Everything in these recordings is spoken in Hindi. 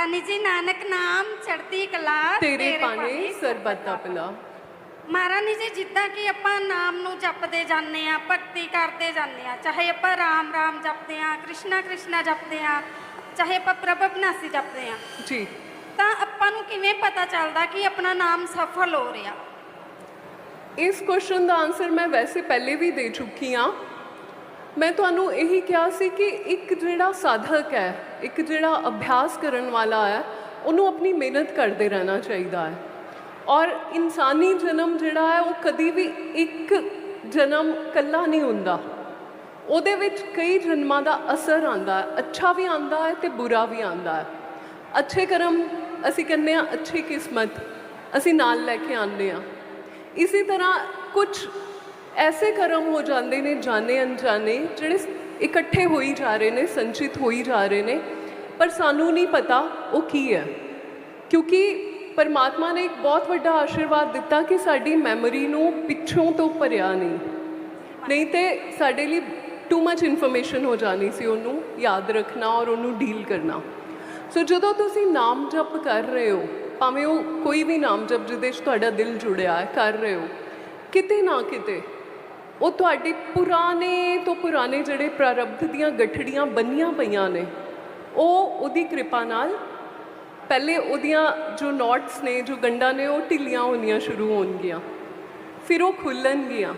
महारानी जी नानक नाम चढ़ती कला तेरे पाने सरबत दा पिला। महारानी जी जिद्दां कि आपां नाम नूं जपदे जाने आ, भगती करते जाने आ, चाहे आपां राम राम जपदे आ, कृष्णा कृष्णा जपदे आ, चाहे आपां प्रभ अविनाशी जपदे आ जी, तां आपां नूं किवें पता चलदा कि अपना नाम सफल हो रिहा? इस क्वेश्चन का आंसर मैं वैसे पहले भी दे चुकी हाँ। मैं तुहानू यही कहा सी कि एक जिहड़ा साधक है, एक जिहड़ा अभ्यास करन वाला है, उन्होंने अपनी मेहनत करते रहना चाहिए है। और इंसानी जन्म जिहड़ा है वो कभी भी एक जन्म कल्ला नहीं हुंदा, उहदे विच कई जन्मां दा असर आंदा है, अच्छा भी आंदा है तो बुरा भी आंदा है। अच्छे कर्म असी करने, अच्छी किस्मत असी नाल लैके आने आ। इसी तरह कुछ ऐसे कर्म हो जाते हैं जाने अनजाने जिहड़े इकट्ठे हो ही जा रहे हैं, संचित हो ही जा रहे हैं, पर सानू नहीं पता वो की है। क्योंकि परमात्मा ने एक बहुत बड़ा आशीर्वाद दिता कि साडी मैमोरी नू पिछों तो भरिया नहीं तो साडे लिए टू मच इन्फॉर्मेशन हो जानी सी उन्हों याद रखना और उन्होंने डील करना। सो जदों तुसी नाम जप कर रहे हो, भावें वो कोई भी नाम जप जिहदे च तुहाडा दिल जुड़िया है कर रहे हो, किते ना किते वो तुहाडे पुराने तो पुराने जिहड़े प्रारब्ध दीयां गठड़ियां बनियां पईयां ने, ओहदी कृपा नाल पहले ओहदियां जो नॉट्स ने, जो गंढां ने, वो ढिलियां होनियां शुरू होणगियां, फिर वो खुल्लणगियां,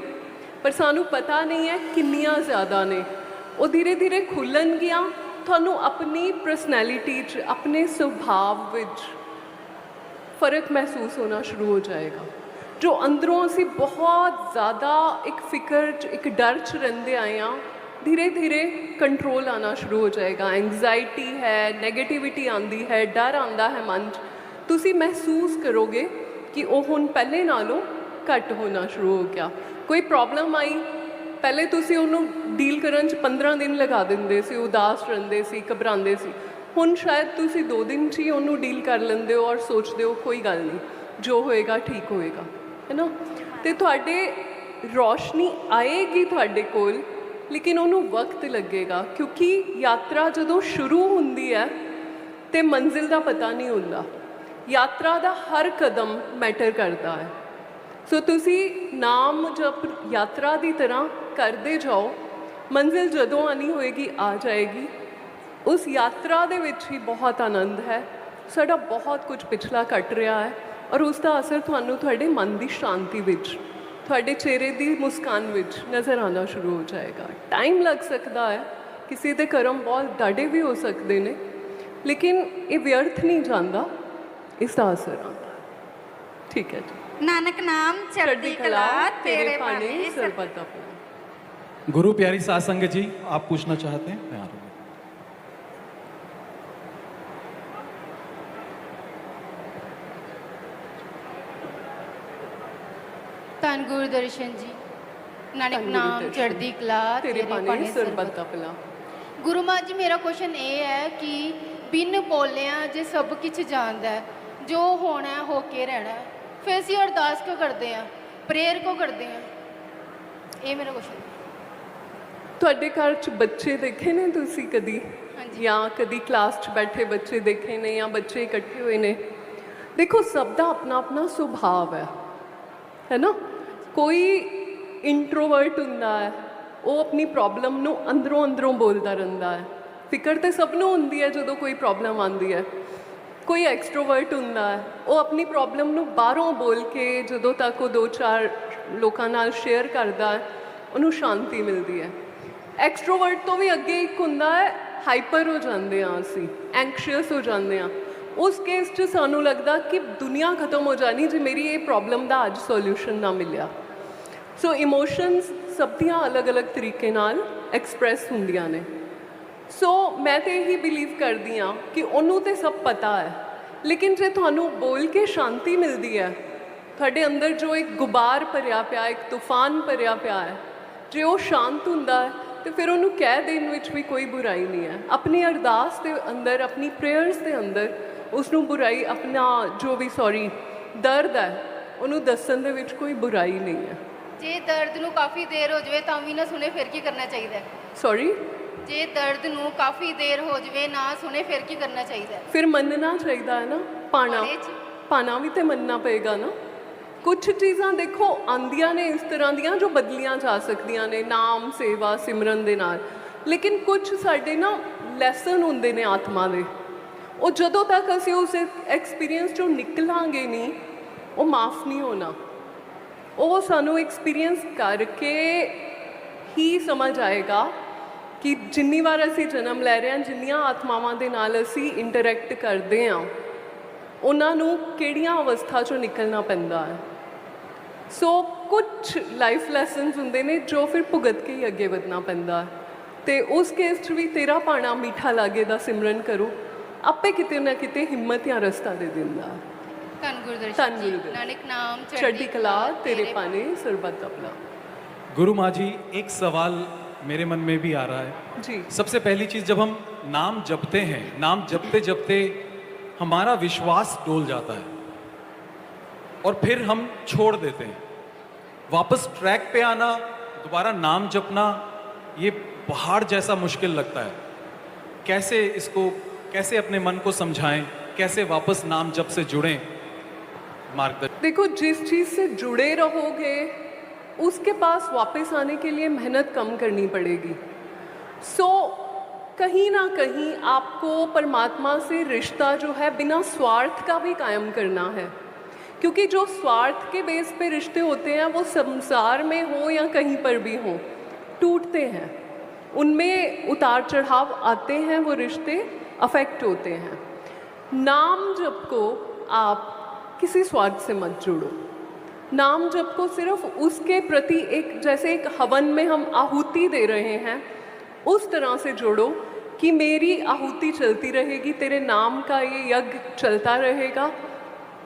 पर सानू पता नहीं है किन्नियां ज़्यादा ने। वो धीरे धीरे खुल्लणगियां, तुहानू अपनी पर्सनैलिटी च, अपने सुभाव विच फ़र्क महसूस होना शुरू हो जाएगा। जो अंदरों असी बहुत ज़्यादा एक फिक्र च, एक डर च रहिंदे आए हाँ, धीरे धीरे कंट्रोल आना शुरू हो जाएगा। एंगजाइटी है, नेगेटिविटी आती है, डर आता है मन च, तुसी महसूस करोगे कि वो हुण पहले नालों घट होना शुरू हो गया। कोई प्रॉब्लम आई, पहले तुसी उन्होंने डील करन च 15 दिन लगा देंदे सी, उदास रहंदे सी, घबरांदे सी, हुण शायद तुसी 2 दिन च ही उन्होंने डील कर लेंदे हो और सोचते हो कोई गल नहीं, जो होएगा ठीक होएगा, है ना। तो तुहाडे रोशनी आएगी तुहाडे कोल, लेकिन उन्होंने वक्त लगेगा, क्योंकि यात्रा जदों शुरू होंदी है तो मंजिल का पता नहीं होंदा। यात्रा का हर कदम मैटर करता है। सो तुसी नाम जप यात्रा की तरह करते जाओ, मंजिल जदों आनी होएगी आ जाएगी। उस यात्रा दे विच ही बहुत आनंद है। साडा बहुत कुछ पिछला कट रहा है और उसका असर तुहानू तुहाडे मन की शांति विच, तुहाडे चेहरे की मुस्कान विच नज़र आना शुरू हो जाएगा। टाइम लग सकता है, किसी के कर्म बहुत डाढ़े भी हो सकते हैं, लेकिन ये व्यर्थ नहीं जाता, इसका असर आता है। ठीक है जी। नानक नाम चढ़ती कला तेरे पाने सरबत दा पिला। गुरु प्यारी साध संगत जी, आप पूछना चाहते हैं? मैं आ रहा हूं। धन गुरुदर्शन जी, नानक नाम चढ़ती कला तेरे पाने सरबत दा पिला। गुरु मां जी, मेरा क्वेश्चन ये है कि बिन बोलिया जे सब कुछ जानता है, जो होना है होके रहना है, फिर असीं अरदास क्यों करते हैं, प्रेयर क्यों करते हैं? ये मेरा क्वेश्चन है। तुहाडे घर च बच्चे देखे ने तुसी कदी, हाँ जी। या कदी क्लास च बैठे बच्चे देखे ने, या बच्चे इकट्ठे हुए ने? देखो, सबका अपना अपना सुभाव है ना। कोई इंट्रोवर्ट हुंदा है, वो अपनी प्रॉब्लम नू अंदरों अंदरों बोलता रहता है। फिक्र तो सबनों हुंदी है जदों कोई प्रॉब्लम आती है। कोई एक्सट्रोवर्ट हुंदा है, वो अपनी प्रॉब्लम नू बाहरों बोल के जदों तक वो 2-4 लोगों नाल शेयर करता है, उन्होंने शांति मिलती है। एक्सट्रोवर्ट तो भी अगे एक हुंदा है, हाइपर हो जाते हैं, असी एंक्शियस हो जाते हैं। उस केस च सानू लगता कि दुनिया खत्म हो जानी जे मेरी ये प्रॉब्लम का अज सोल्यूशन ना मिलिया। सो इमोशनस सब दियां अलग अलग तरीके नाल एक्सप्रैस होंदियां ने। सो मैं तो यही बिलीव करती हाँ कि उन्होंने तो सब पता है, लेकिन जे तुहानू बोल के शांति मिलती है, तुहाडे अंदर जो एक गुबार भरिया पिया, एक तूफान भरिया पिया है, जे वो शांत हुंदा है तो फिर उन्होंने कह देने विच भी कोई बुराई नहीं है। अपनी अरदास के अंदर, अपनी प्रेयर्स के अंदर उसनू बुराई, अपना जो भी दर्द है उन्होंने दसन दे विच कोई बुराई नहीं है। जे दर्द नू काफ़ी देर हो जाए तो भी ना सुने, फिर की करना चाहिए? सॉरी, ਜੇ ਦਰਦ ਨੂੰ ਕਾਫੀ ਦੇਰ ਹੋ ਜਵੇ ਨਾ ਸੁਣੇ ਫਿਰ ਕੀ ਕਰਨਾ ਚਾਹੀਦਾ ਹੈ? ਫਿਰ ਮੰਨਣਾ ਚਾਹੀਦਾ ਹੈ ਨਾ, ਪਾਣਾ ਪਾਣੇ 'ਚ? ਪਾਣਾ ਵੀ ਤੇ ਮੰਨਣਾ ਪਏਗਾ ਨਾ। ਕੁਝ ਚੀਜ਼ਾਂ ਦੇਖੋ ਆਂਦੀਆਂ ਨੇ ਇਸ ਤਰ੍ਹਾਂ ਦੀਆਂ ਜੋ ਬਦਲੀਆਂ ਜਾ ਸਕਦੀਆਂ ਨੇ ਨਾਮ ਸੇਵਾ ਸਿਮਰਨ ਦੇ ਨਾਲ, ਲੇਕਿਨ ਕੁਝ ਸਾਡੇ ਨਾ ਲੈਸਨ ਹੁੰਦੇ ਨੇ ਆਤਮਾ ਦੇ, ਉਹ ਜਦੋਂ ਤੱਕ ਅਸੀਂ ਉਸ ਐਕਸਪੀਰੀਅੰਸ ਚੋਂ ਨਿਕਲਾਂਗੇ ਨਹੀਂ ਉਹ ਮਾਫ ਨਹੀਂ ਹੋਣਾ। ਉਹ ਸਾਨੂੰ ਐਕਸਪੀਰੀਅੰਸ ਕਰਕੇ ਹੀ ਸਮਝ ਆਏਗਾ ਕਿ ਜਿੰਨੀ ਵਾਰ ਅਸੀਂ ਜਨਮ ਲੈ ਰਹੇ ਹਾਂ, ਜਿੰਨੀਆਂ ਆਤਮਾਵਾਂ ਦੇ ਨਾਲ ਅਸੀਂ ਇੰਟਰੈਕਟ ਕਰਦੇ ਹਾਂ, ਉਹਨਾਂ ਨੂੰ ਕਿਹੜੀਆਂ ਅਵਸਥਾ ਚੋਂ ਨਿਕਲਣਾ ਪੈਂਦਾ ਹੈ। ਸੋ ਕੁਝ ਲਾਈਫ ਲੈਸਨਸ ਹੁੰਦੇ ਨੇ ਜੋ ਫਿਰ ਭੁਗਤ ਕੇ ਹੀ ਅੱਗੇ ਵਧਣਾ ਪੈਂਦਾ ਹੈ। ਤੇ ਉਸ ਕੇਸ 'ਚ ਵੀ ਤੇਰਾ ਭਾਣਾ ਮਿੱਠਾ ਲਾਗੇ ਦਾ ਸਿਮਰਨ ਕਰੋ, ਆਪੇ ਕਿਤੇ ਨਾ ਕਿਤੇ ਹਿੰਮਤ ਜਾਂ ਰਸਤਾ ਦੇ ਦਿੰਦਾ ਹੈ। ਧੰਨ ਗੁਰਦਰਸ਼ਨ ਧੰਨ ਜੀ, ਗੁਰਦਰਸ਼ਨ। ਨਾਨਕ ਨਾਮ चढ़ती कला तेरे पाने सरबत अपना। गुरु माँ जी, एक सवाल मेरे मन में भी आ रहा है। जी सबसे पहली चीज, जब हम नाम जपते हैं, नाम जपते जपते हमारा विश्वास डोल जाता है और फिर हम छोड़ देते हैं। वापस ट्रैक पे आना, दोबारा नाम जपना, ये पहाड़ जैसा मुश्किल लगता है। कैसे अपने मन को समझाएं, कैसे वापस नाम जप से जुड़ें? मार्गदर्शन। देखो, जिस चीज़ से जुड़े रहोगे उसके पास वापस आने के लिए मेहनत कम करनी पड़ेगी। सो कहीं ना कहीं आपको परमात्मा से रिश्ता जो है बिना स्वार्थ का भी कायम करना है, क्योंकि जो स्वार्थ के बेस पे रिश्ते होते हैं वो संसार में हो या कहीं पर भी हो टूटते हैं, उनमें उतार चढ़ाव आते हैं, वो रिश्ते अफेक्ट होते हैं। नाम जप को आप किसी स्वार्थ से मत जोड़ो। नाम जप को सिर्फ उसके प्रति एक, जैसे एक हवन में हम आहुति दे रहे हैं, उस तरह से जोड़ो कि मेरी आहुति चलती रहेगी, तेरे नाम का ये यज्ञ चलता रहेगा,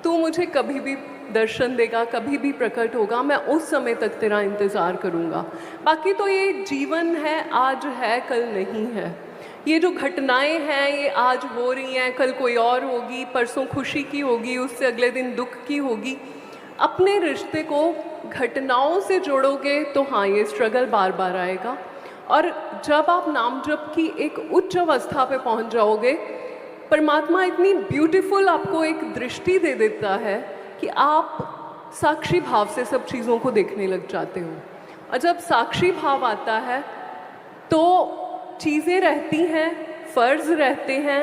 तू मुझे कभी भी दर्शन देगा, कभी भी प्रकट होगा, मैं उस समय तक तेरा इंतज़ार करूँगा। बाकी तो ये जीवन है, आज है कल नहीं है। ये जो घटनाएं हैं ये आज हो रही हैं, कल कोई और होगी, परसों खुशी की होगी, उससे अगले दिन दुख की होगी। अपने रिश्ते को घटनाओं से जोड़ोगे तो हाँ, ये स्ट्रगल बार बार आएगा। और जब आप नाम जप की एक उच्च अवस्था पे पहुंच जाओगे, परमात्मा इतनी ब्यूटीफुल आपको एक दृष्टि दे देता है कि आप साक्षी भाव से सब चीज़ों को देखने लग जाते हो। और जब साक्षी भाव आता है तो चीज़ें रहती हैं, फ़र्ज़ रहते हैं,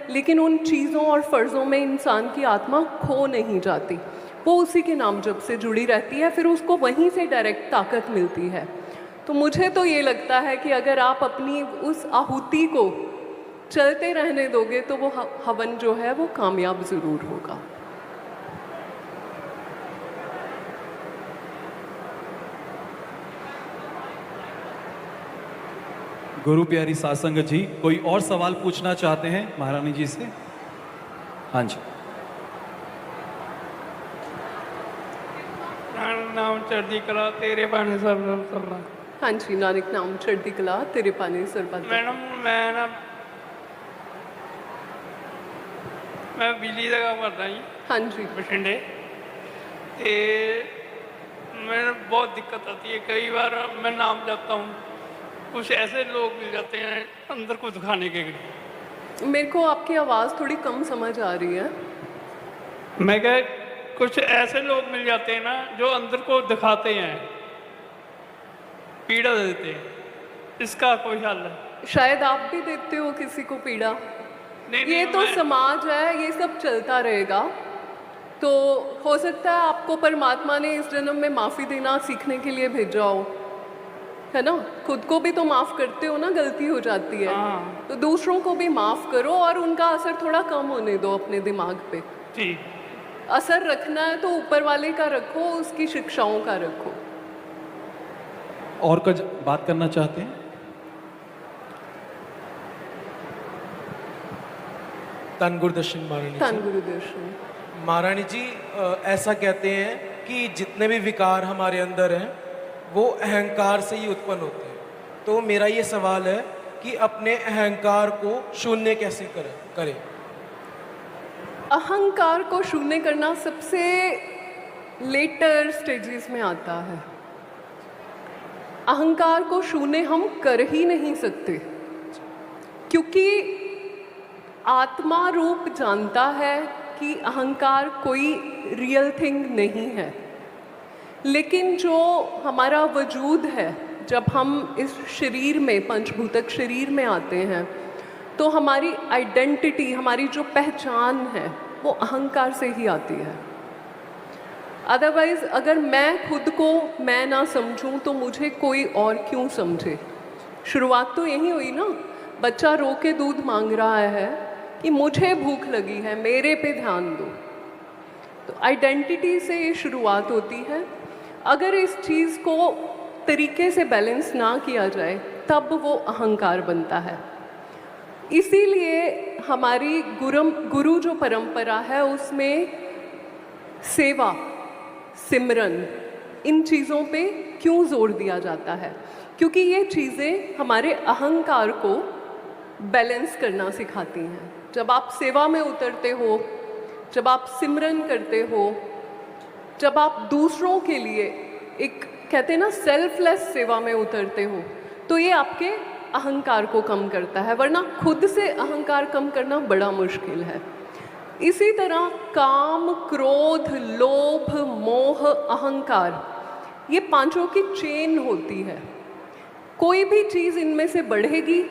लेकिन उन चीज़ों और फ़र्ज़ों में इंसान की आत्मा खो नहीं जाती, वो उसी के नाम जप से जुड़ी रहती है, फिर उसको वहीं से डायरेक्ट ताकत मिलती है। तो मुझे तो ये लगता है कि अगर आप अपनी उस आहुति को चलते रहने दोगे तो वो हवन जो है वो कामयाब ज़रूर होगा। गुरु प्यारी सासंगत जी, कोई और सवाल पूछना चाहते हैं महारानी जी से? हाँ जी। नाम चढ़ती कला तेरे पानी सरबत। हाँ जी, नानक नाम चढ़ती कला तेरे पानी सरबत। मैडम मैं बिजली का काम करता जी। हाँ जी। बठिंडे। ते मैंने बहुत दिक्कत आती है, कई बार मैं नाम जपता हूँ, कुछ ऐसे लोग मिल जाते हैं अंदर को दिखाने के लिए। मेरे को आपकी आवाज़ थोड़ी कम समझ आ रही है। मैं कह, कुछ ऐसे लोग मिल जाते हैं ना जो अंदर को दिखाते हैं, पीड़ा देते हैं, इसका कोई हल है? शायद आप भी देते हो किसी को पीड़ा। नहीं, ये तो मैं- समाज है, ये सब चलता रहेगा। तो हो सकता है आपको परमात्मा ने इस जन्म में माफ़ी देना सीखने के लिए भेजा हो, है ना। खुद को भी तो माफ़ करते हो ना, गलती हो जाती है, हाँ। तो दूसरों को भी माफ़ करो और उनका असर थोड़ा कम होने दो अपने दिमाग पे। जी। असर रखना है तो ऊपर वाले का रखो, उसकी शिक्षाओं का रखो। और कुछ बात करना चाहते हैं? धन गुरुदर्शन महारानी धन जी। गुरुदर्शन। महारानी जी, ऐसा कहते हैं कि जितने भी विकार हमारे अंदर हैं वो अहंकार से ही उत्पन्न होते हैं। तो मेरा ये सवाल है कि अपने अहंकार को शून्य कैसे करें? अहंकार को शून्य करना सबसे लेटर स्टेजेस में आता है। अहंकार को शून्य हम कर ही नहीं सकते, क्योंकि आत्मा रूप जानता है कि अहंकार कोई रियल थिंग नहीं है, लेकिन जो हमारा वजूद है, जब हम इस शरीर में, पंचभूतक शरीर में आते हैं, तो हमारी आइडेंटिटी, हमारी जो पहचान है, वो अहंकार से ही आती है। अदरवाइज़ अगर मैं खुद को मैं ना समझूं तो मुझे कोई और क्यों समझे। शुरुआत तो यही हुई ना, बच्चा रो के दूध मांग रहा है कि मुझे भूख लगी है, मेरे पे ध्यान दो। तो आइडेंटिटी से ये शुरुआत होती है। अगर इस चीज़ को तरीके से बैलेंस ना किया जाए तब वो अहंकार बनता है। इसीलिए हमारी गुरु जो परंपरा है उसमें सेवा, सिमरन, इन चीज़ों पे क्यों जोर दिया जाता है? क्योंकि ये चीज़ें हमारे अहंकार को बैलेंस करना सिखाती हैं। जब आप सेवा में उतरते हो, जब आप सिमरन करते हो, जब आप दूसरों के लिए एक कहते हैं ना सेल्फलेस सेवा में उतरते हो, तो ये आपके अहंकार को कम करता है, वरना खुद से अहंकार कम करना बड़ा मुश्किल है। इसी तरह काम, क्रोध, लोभ, मोह, अहंकार, ये पांचों की चेन होती है। कोई भी चीज़ इनमें से बढ़ेगी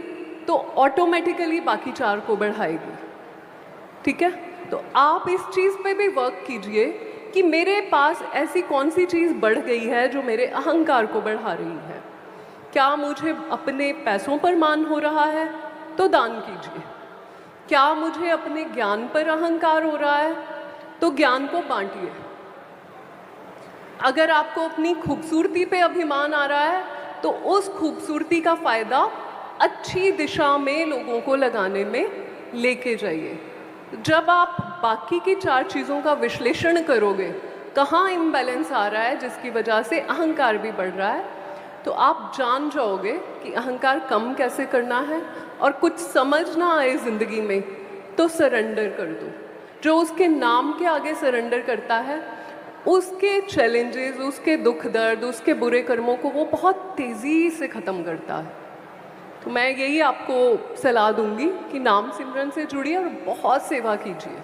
तो ऑटोमेटिकली बाकी चार को बढ़ाएगी। ठीक है, तो आप इस चीज़ पे भी वर्क कीजिए कि मेरे पास ऐसी कौन सी चीज़ बढ़ गई है जो मेरे अहंकार को बढ़ा रही है। क्या मुझे अपने पैसों पर मान हो रहा है तो दान कीजिए। क्या मुझे अपने ज्ञान पर अहंकार हो रहा है तो ज्ञान को बांटिए। अगर आपको अपनी खूबसूरती पे अभिमान आ रहा है तो उस खूबसूरती का फ़ायदा अच्छी दिशा में लोगों को लगाने में लेके जाइए। जब आप बाकी की चार चीज़ों का विश्लेषण करोगे, कहाँ इम्बैलेंस आ रहा है जिसकी वजह से अहंकार भी बढ़ रहा है, तो आप जान जाओगे कि अहंकार कम कैसे करना है। और कुछ समझ ना आए ज़िंदगी में तो सरेंडर कर दो। जो उसके नाम के आगे सरेंडर करता है, उसके चैलेंजेस, उसके दुख दर्द, उसके बुरे कर्मों को वो बहुत तेज़ी से ख़त्म करता है। तो मैं यही आपको सलाह दूंगी कि नाम सिमरन से जुड़िए और बहुत सेवा कीजिए।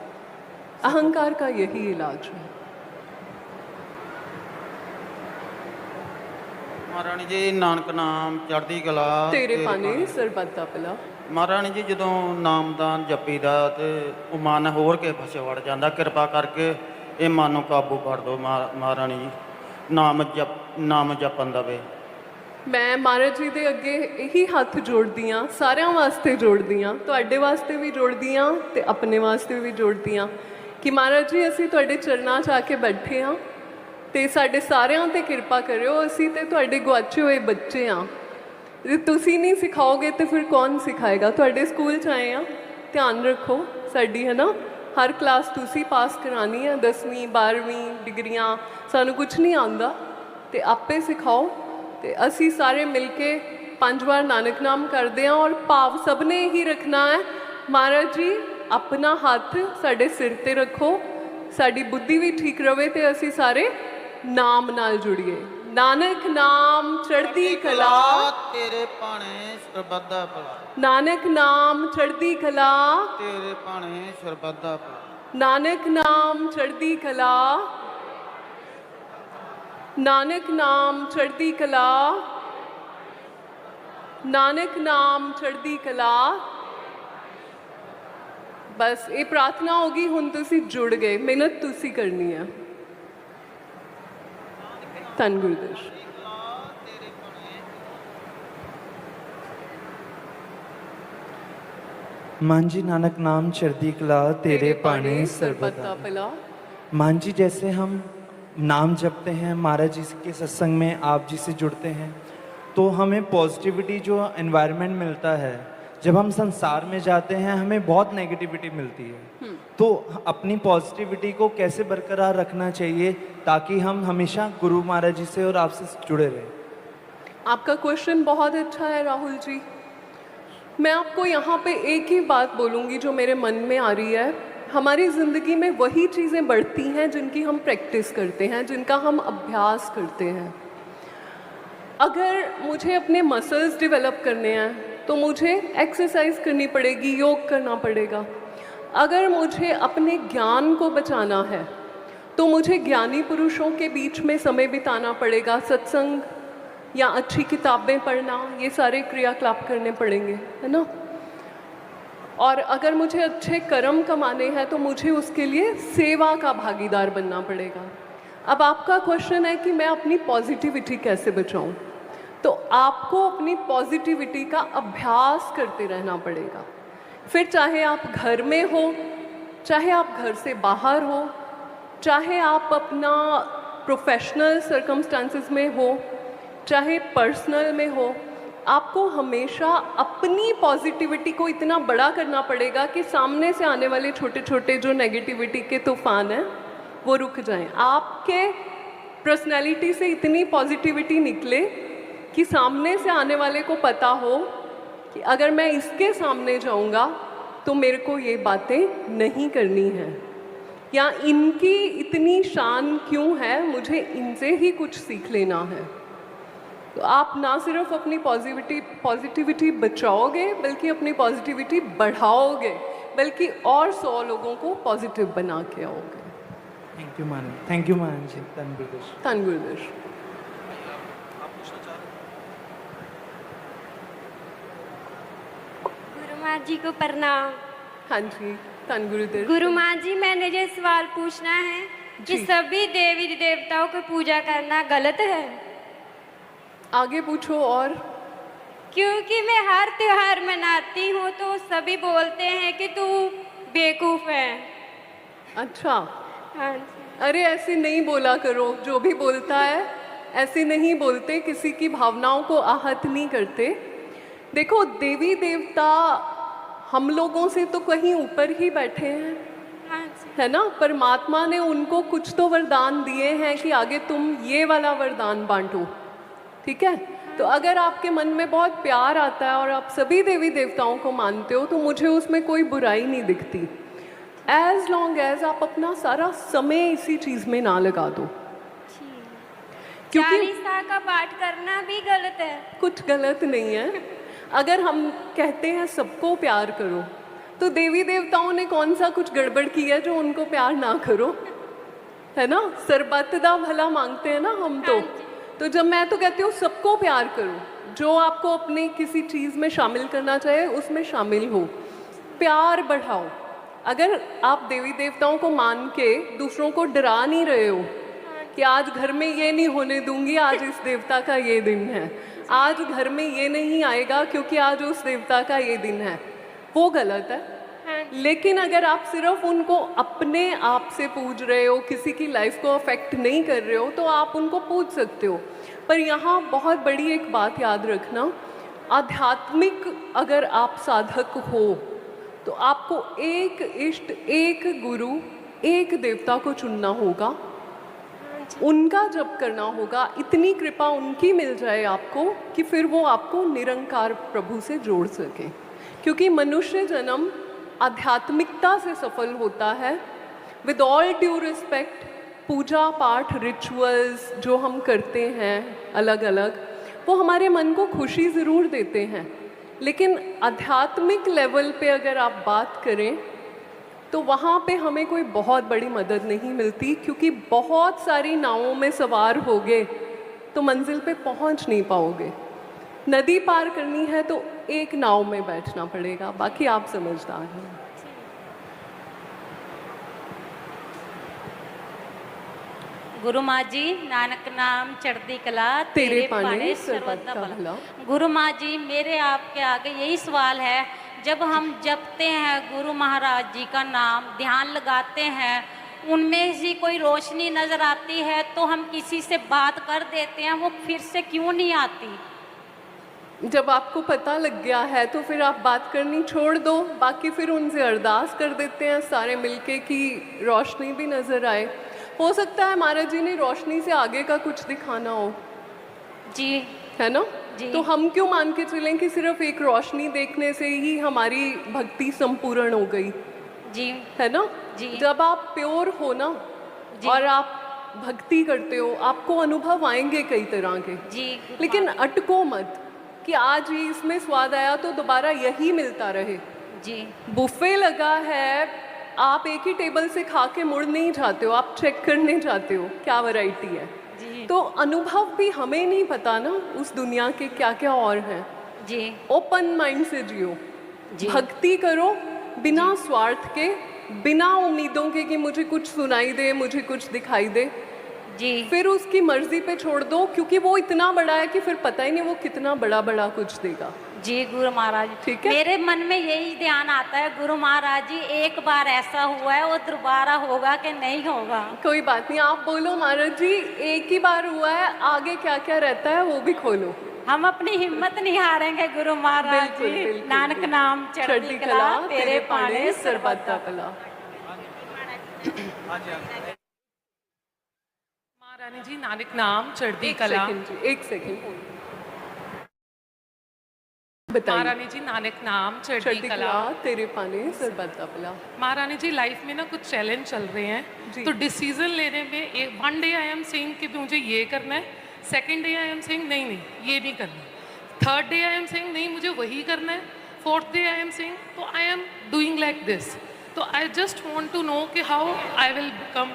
अहंकार का यही इलाज है। महारानी जी, नानक नाम चढ़दी कला तेरे पाने सरबत दा भला। महारानी जी, ਜਦੋਂ ਨਾਮਦਾਨ ਜਪੀਦਾ ਤੇ ਉਹ ਮਨ ਹੋਰ ਕੇ ਫਸੇ ਵੜ ਜਾਂਦਾ, ਕਿਰਪਾ ਕਰਕੇ ਇਹ ਮਨ ਨੂੰ ਕਾਬੂ ਕਰ ਦਿਓ महारानी जी। ਨਾਮ ਜਪਣ ਦਾ ਵੇ। मैं महाराज जी ਦੇ ਅੱਗੇ ਇਹੀ ਹੱਥ ਜੋੜਦੀ ਹਾਂ, ਸਾਰਿਆਂ ਵਾਸਤੇ ਜੋੜਦੀ ਹਾਂ, ਤੁਹਾਡੇ ਵਾਸਤੇ ਵੀ ਜੋੜਦੀ ਹਾਂ ਤੇ ਆਪਣੇ ਵਾਸਤੇ ਵੀ ਜੋੜਦੀ ਹਾਂ ਕਿ महाराज जी ਅਸੀਂ ਤੁਹਾਡੇ ਚਰਨਾਂ 'ਚ ਆ ਕੇ ਬੈਠੇ ਹਾਂ ਤੇ ਸਾਡੇ ਸਾਰਿਆਂ ਤੇ ਕਿਰਪਾ ਕਰਿਓ। ਅਸੀਂ ਤੇ ਤੁਹਾਡੇ ਗੁਆਚੇ ਹੋਏ ਬੱਚੇ ਹਾਂ, ਜੇ ਤੁਸੀਂ ਨਹੀਂ ਸਿਖਾਓਗੇ ਤੇ ਫਿਰ ਕੌਣ ਸਿਖਾਏਗਾ। ਤੁਹਾਡੇ ਸਕੂਲ 'ਚ ਆਏ ਹਾਂ, ਧਿਆਨ ਰੱਖੋ ਸਾਡੀ, ਹੈ ਨਾ। ਹਰ ਕਲਾਸ ਤੁਸੀਂ ਪਾਸ ਕਰਾਉਣੀ ਹੈ, 10ਵੀਂ 12ਵੀਂ ਡਿਗਰੀਆਂ, ਸਾਨੂੰ ਕੁਛ ਨਹੀਂ ਆਉਂਦਾ ਤੇ ਆਪੇ ਸਿਖਾਓ। ਤੇ ਅਸੀਂ ਸਾਰੇ ਮਿਲ ਕੇ 5 ਵਾਰ ਨਾਨਕ ਨਾਮ ਕਰਦੇ ਹਾਂ ਔਰ ਭਾਵ ਸਭ ਨੇ ਹੀ ਰੱਖਣਾ ਹੈ। ਮਹਾਰਾਜ ਜੀ ਆਪਣਾ ਹੱਥ ਸਾਡੇ ਸਿਰ ਤੇ ਰੱਖੋ, ਸਾਡੀ ਬੁੱਧੀ ਵੀ ਠੀਕ ਰਵੇ ਤੇ ਅਸੀਂ ਸਾਰੇ ਨਾਮ ਨਾਲ ਜੁੜੀਏ। ਨਾਨਕ ਨਾਮ ਚੜ੍ਹਦੀ ਕਲਾ ਤੇਰੇ ਭਾਣੇ ਸਰਬੱਤ ਦਾ ਭਲਾ। ਨਾਨਕ ਨਾਮ ਚੜ੍ਹਦੀ ਕਲਾ ਤੇਰੇ ਭਾਣੇ ਸਰਬੱਤ ਦਾ ਭਲਾ। ਨਾਨਕ ਨਾਮ ਚੜ੍ਹਦੀ ਕਲਾ। ਨਾਨਕ ਨਾਮ ਚੜ੍ਹਦੀ ਕਲਾ। ਨਾਨਕ ਨਾਮ ਚੜ੍ਹਦੀ ਕਲਾ। ਬਸ ਇਹ ਪ੍ਰਾਰਥਨਾ ਹੋ ਗਈ। ਹੁਣ ਤੁਸੀਂ ਜੁੜ ਗਏ, ਮਿਹਨਤ ਤੁਸੀਂ ਕਰਨੀ ਹੈ। ਧੰਨ ਗੁਰਦੇਵ। मान जी, नानक नाम चढ़ती कला तेरे पाने ਸਰਬੱਤ ਦਾ सर्वदा। ਭਲਾ। मान जी, जैसे हम नाम जपते हैं, महाराज जी के सत्संग में आप जी से जुड़ते हैं, तो हमें पॉजिटिविटी जो एनवायरनमेंट मिलता है, जब हम संसार में जाते हैं हमें बहुत नेगेटिविटी मिलती है। तो अपनी पॉजिटिविटी को कैसे बरकरार रखना चाहिए ताकि हम हमेशा गुरु महाराज जी से और आपसे जुड़े रहें? आपका क्वेश्चन बहुत अच्छा है राहुल जी। मैं आपको यहाँ पे एक ही बात बोलूँगी जो मेरे मन में आ रही है। हमारी ज़िंदगी में वही चीज़ें बढ़ती हैं जिनकी हम प्रैक्टिस करते हैं, जिनका हम अभ्यास करते हैं। अगर मुझे अपने मसल्स डेवलप करने हैं तो मुझे एक्सरसाइज करनी पड़ेगी, योग करना पड़ेगा। अगर मुझे अपने ज्ञान को बचाना है तो मुझे ज्ञानी पुरुषों के बीच में समय बिताना पड़ेगा, सत्संग या अच्छी किताबें पढ़ना, ये सारे क्रियाकलाप करने पड़ेंगे, है ना। और अगर मुझे अच्छे कर्म कमाने हैं तो मुझे उसके लिए सेवा का भागीदार बनना पड़ेगा। अब आपका क्वेश्चन है कि मैं अपनी पॉजिटिविटी कैसे बचाऊं, तो आपको अपनी पॉजिटिविटी का अभ्यास करते रहना पड़ेगा। फिर चाहे आप घर में हो, चाहे आप घर से बाहर हो, चाहे आप अपना प्रोफेशनल सर्कमस्टांसेस में हो, चाहे पर्सनल में हो, आपको हमेशा अपनी पॉजिटिविटी को इतना बड़ा करना पड़ेगा कि सामने से आने वाले छोटे छोटे जो नेगेटिविटी के तूफान हैं वो रुक जाएं। आपके पर्सनैलिटी से इतनी पॉजिटिविटी निकले कि सामने से आने वाले को पता हो कि अगर मैं इसके सामने जाऊंगा तो मेरे को ये बातें नहीं करनी है, या इनकी इतनी शान क्यों है, मुझे इनसे ही कुछ सीख लेना है। तो आप ना सिर्फ अपनी पॉजिटिविटी बचाओगे बल्कि अपनी पॉजिटिविटी बढ़ाओगे, बल्कि और 100 लोगों को पॉजिटिव बना के आओगे। थैंक यू मान, थैंक यू मान जी, धन गुरुदेव। धन गुरुदेव। गुरु माँ जी को प्रणाम। हाँ जी, धन गुरुदेव। गुरु माँ जी, मैंने ये सवाल पूछना है कि जी। सभी देवी देवताओं की पूजा करना गलत है? आगे पूछो। और क्योंकि मैं हर त्योहार मनाती हूँ तो सभी बोलते हैं कि तू बेवकूफ़ है। अच्छा, हाँ जी। अरे ऐसे नहीं बोला करो, जो भी बोलता है ऐसे नहीं बोलते, किसी की भावनाओं को आहत नहीं करते। देखो, देवी देवता हम लोगों से तो कहीं ऊपर ही बैठे हैं, हाँ जी। है ना। परमात्मा ने उनको कुछ तो वरदान दिए हैं कि आगे तुम ये वाला वरदान बांटो, ठीक है। तो अगर आपके मन में बहुत प्यार आता है और आप सभी देवी देवताओं को मानते हो तो मुझे उसमें कोई बुराई नहीं दिखती, एज लॉन्ग एज आप अपना सारा समय इसी चीज़ में ना लगा दो। क्योंकि चालीसा का पाठ करना भी गलत है? कुछ गलत नहीं है। अगर हम कहते हैं सबको प्यार करो, तो देवी देवताओं ने कौन सा कुछ गड़बड़ किया है जो उनको प्यार ना करो, है ना। सरबत दा भला मांगते हैं ना हम तो जब मैं तो कहती हूँ सबको प्यार करो, जो आपको अपनी किसी चीज़ में शामिल करना चाहे उसमें शामिल हो, प्यार बढ़ाओ। अगर आप देवी देवताओं को मान के दूसरों को डरा नहीं रहे हो कि आज घर में ये नहीं होने दूंगी, आज इस देवता का ये दिन है, आज घर में ये नहीं आएगा क्योंकि आज उस देवता का ये दिन है, वो गलत है। लेकिन अगर आप सिर्फ उनको अपने आप से पूज रहे हो, किसी की लाइफ को अफेक्ट नहीं कर रहे हो, तो आप उनको पूज सकते हो। पर यहाँ बहुत बड़ी एक बात याद रखना, आध्यात्मिक अगर आप साधक हो तो आपको एक इष्ट, एक गुरु, एक देवता को चुनना होगा, उनका जप करना होगा। इतनी कृपा उनकी मिल जाए आपको कि फिर वो आपको निरंकार प्रभु से जोड़ सके। क्योंकि मनुष्य जन्म आध्यात्मिकता से सफल होता है। विद ऑल ड्यू रिस्पेक्ट, पूजा पाठ रिचुअल्स जो हम करते हैं अलग अलग, वो हमारे मन को खुशी ज़रूर देते हैं, लेकिन आध्यात्मिक लेवल पे अगर आप बात करें तो वहाँ पे हमें कोई बहुत बड़ी मदद नहीं मिलती, क्योंकि बहुत सारी नावों में सवार होगे तो मंजिल पे पहुँच नहीं पाओगे। नदी पार करनी है तो एक नाव में बैठना पड़ेगा, बाकी आप समझदार हैं। गुरु माँ जी, नानक नाम चढ़ती कला तेरे पाने सर्बत का भला। गुरु माँ जी, मेरे आपके आगे यही सवाल है, जब हम जपते हैं गुरु महाराज जी का नाम, ध्यान लगाते हैं, उनमें से कोई रोशनी नज़र आती है तो हम किसी से बात कर देते हैं, वो फिर से क्यों नहीं आती? जब आपको पता लग गया है तो फिर आप बात करनी छोड़ दो, बाकी फिर उनसे अरदास कर देते हैं सारे मिलके कि रोशनी भी नज़र आए। हो सकता है महाराज जी ने रोशनी से आगे का कुछ दिखाना हो जी, है ना जी। तो हम क्यों मान के चलें कि सिर्फ एक रोशनी देखने से ही हमारी भक्ति संपूर्ण हो गई जी, है ना जी। जब आप प्योर हो ना जी। और आप भक्ति करते हो, आपको अनुभव आएंगे कई तरह के, जी। लेकिन अटको मत कि आज ये इसमें स्वाद आया तो दोबारा यही मिलता रहे। जी बुफे लगा है, आप एक ही टेबल से खा के मुड़ नहीं जाते हो, आप चेक करने जाते हो क्या वैरायटी है। जी तो अनुभव भी हमें नहीं पता ना उस दुनिया के क्या क्या और हैं। जी ओपन माइंड से जियो, जी। भक्ति करो बिना स्वार्थ के, बिना उम्मीदों के कि मुझे कुछ सुनाई दे, मुझे कुछ दिखाई दे। जी फिर उसकी मर्जी पे छोड़ दो, क्योंकि वो इतना बड़ा है कि फिर पता ही नहीं वो कितना बड़ा बड़ा कुछ देगा। जी गुरु महाराज, ठीक है। मेरे मन में यही ध्यान आता है गुरु महाराज जी, एक बार ऐसा हुआ है, वो दोबारा होगा कि नहीं होगा? कोई बात नहीं, आप बोलो महाराज जी एक ही बार हुआ है, आगे क्या क्या रहता है वो भी खोलो। हम अपनी हिम्मत नहीं हारेंगे गुरु महाराज बिल्कुल, जी। बिल्कुल, नानक बिल्कुल। नाम चढ़ती कला, तेरे पाने सरबत्ता कला। महारानी जी, नानक नाम चढ़ती कला। एक सेकंड बताइए। महारानी जी, नानक नाम चढ़ती कला, तेरे पाने सरबत्ता कला। महारानी जी, लाइफ में ना कुछ चैलेंज चल रहे हैं, तो डिसीजन लेने में one day I am saying कि मुझे ये करना है, second day I am saying नहीं नहीं ये नहीं करना, third day I am saying नहीं मुझे वही करना है, fourth day I am saying तो I am doing like this. तो I just want to know कि हाउ आई विल बिकम,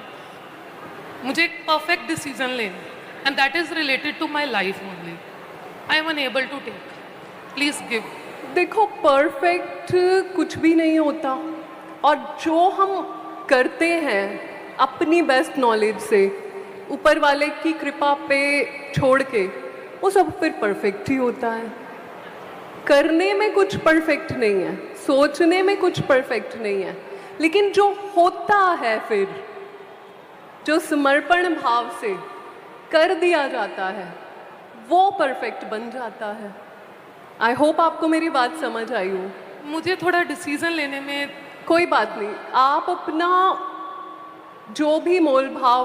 मुझे एक परफेक्ट डिसीजन लेना, and that is related to my life only. I am unable to take, please give. देखो परफेक्ट कुछ भी नहीं होता, और जो हम करते हैं अपनी बेस्ट नॉलेज से, ऊपर वाले की कृपा पे छोड़ के, वो सब फिर परफेक्ट ही होता है। करने में कुछ परफेक्ट नहीं है, सोचने में कुछ परफेक्ट नहीं है, लेकिन जो होता है फिर, जो समर्पण भाव से कर दिया जाता है, वो परफेक्ट बन जाता है। आई होप आपको मेरी बात समझ आई हो। मुझे थोड़ा डिसीजन लेने में, कोई बात नहीं, आप अपना जो भी मोल भाव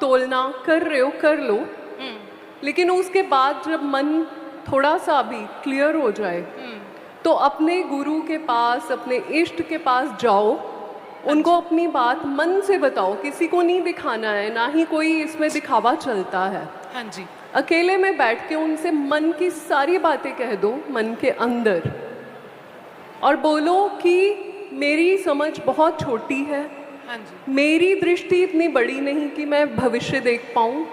तोलना कर रहे हो कर लो, लेकिन उसके बाद जब मन थोड़ा सा भी क्लियर हो जाए तो अपने गुरु के पास, अपने इष्ट के पास जाओ, उनको अपनी बात मन से बताओ, किसी को नहीं दिखाना है, ना ही कोई इसमें दिखावा चलता है। हाँ जी, अकेले में बैठ के उनसे मन की सारी बातें कह दो मन के अंदर, और बोलो कि मेरी समझ बहुत छोटी है, हाँ जी, मेरी दृष्टि इतनी बड़ी नहीं कि मैं भविष्य देख पाऊँ,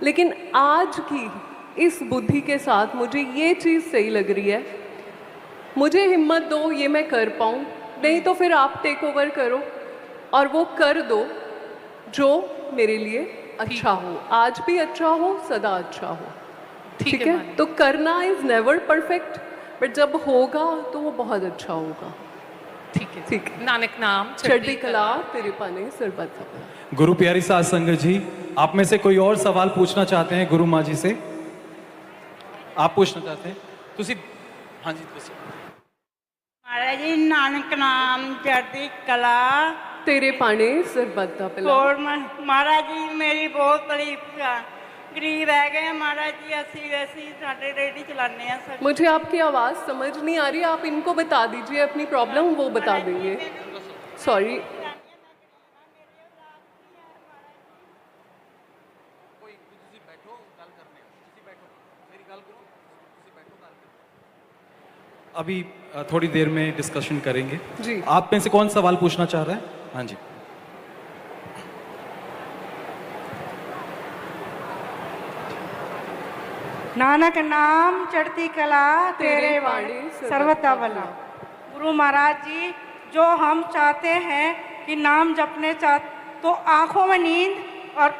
लेकिन आज की इस बुद्धि के साथ मुझे ये चीज़ सही लग रही है, मुझे हिम्मत दो ये मैं कर पाऊँ, नहीं तो फिर आप टेक ओवर करो और वो कर दो जो मेरे लिए अच्छा हो, आज भी अच्छा हो, सदा अच्छा हो। ठीक है, तो करना इज नेवर परफेक्ट, बट जब होगा तो वो बहुत अच्छा होगा। ठीक है, ठीक है। नानक नाम चढ़ती कला, तेरे पाने सरबत्ता कला। गुरु प्यारी साध संगत जी, आप में से कोई और सवाल पूछना चाहते हैं गुरु माँ जी से? आप पूछना चाहते हैं? तुसी हाँ जी, तुसी। महाराज जी, नानक नाम चढ़ती कला, तेरे पाने सरबत्ता कला। और महाराज जी मेरी बहुत तारीफ का, गरीब है गए महाराज जी, असी वैसी साढ़े रेडी चलाने हैं सब। मुझे आपकी आवाज़ समझ नहीं आ रही, आप इनको बता दीजिए अपनी प्रॉब्लम, वो बता देंगे। सॉरी, अभी थोड़ी देर में डिस्कशन करेंगे जी। आप में से कौन सवाल पूछना चाह रहा है? हाँ जी, नानक नाम चढ़ती कला, तेरे वाणी सर्वथा भला। गुरु महाराज जी, जो हम चाहते हैं कि नाम जपने चाह, तो आंखों में नींद और